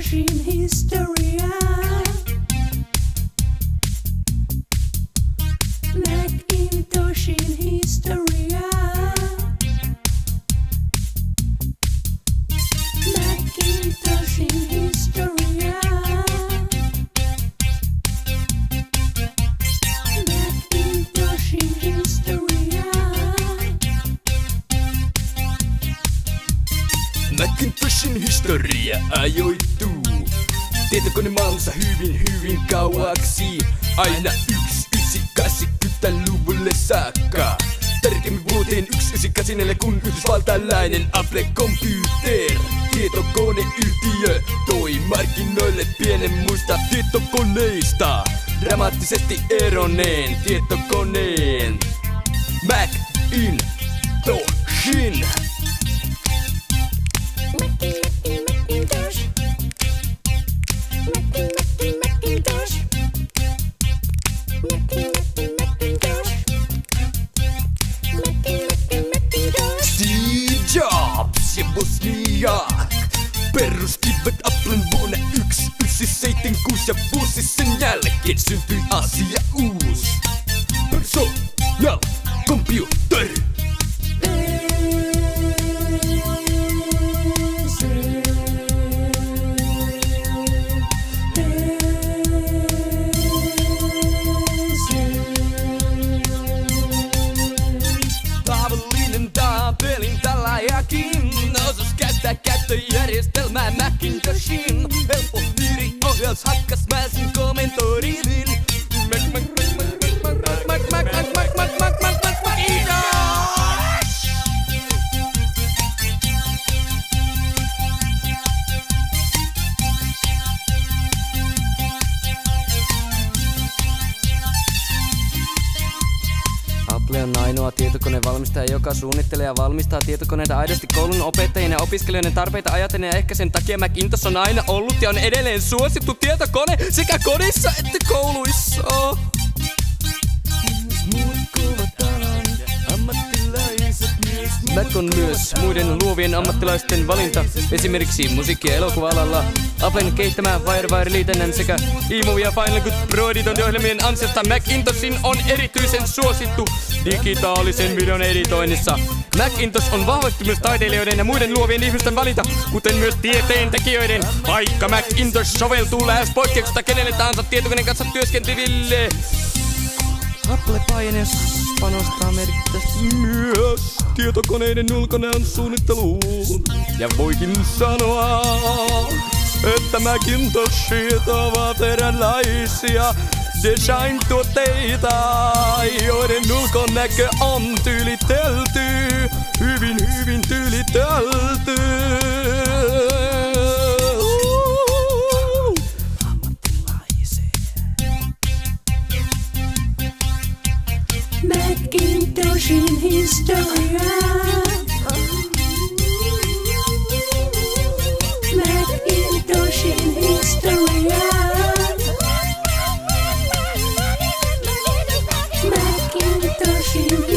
Macintoshin historia. Macintoshin historia. Macintoshin historia. Macintoshin historia. Macintoshin historia ajoittuu tietokonemaailmassa hyvin kauaksi. Aina 1980-luvulle saakka. Tarkemmin vuoteen 1984, kun yhdysvaltalainen Apple Computer tietokoneyhtiö toi markkinoille pienen muista tietokoneista dramaattisesti eronneen tietokoneen Macintoshin. Steve Jobs ja Wozniak perustivät Applen vuonna 1976 ja vuosi sen jälkeen syntyi asia uus personal computer. Tavallinen taapelin tällääkin osas käyttää käyttöjärjestelmää Macintoshin. Helppo hiiriohjaus hakkas mäsin komentorivin. Apple on ainoa tietokonevalmistaja, joka suunnittelee ja valmistaa tietokoneita aidosti koulun opettajien ja opiskelijoiden tarpeita ajatellen, ja ehkä sen takia Macintosh on aina ollut ja on edelleen suosittu tietokone sekä kodissa että kouluissa. Mac on myös muiden luovien ammattilaisten valinta, esimerkiksi musiikki- ja elokuva-alalla. Applen kehittämä FireWire-liitännän sekä eMovie ja Final Cut Pro-editointiohjelmien ansiosta Macintoshin on erityisen suosittu digitaalisen videon editoinnissa. Macintosh on vahvasti myös taiteilijoiden ja muiden luovien ihmisten valinta, kuten myös tieteentekijöiden, vaikka Macintosh soveltuu lähes poikkeuksesta kenelle tahansa tietokoneen kanssa työskenteleville. Apple panostaa merkittävästi myös tietokoneiden ulkonäön suunnitteluun. Ja voikin sanoa, että Macintoshit ovat eräänlaisia design-tuotteita, joiden ulkonäkö on tyylitelty, hyvin tyylitelty. Macintoshin historia. Macintoshin historia. Macintoshin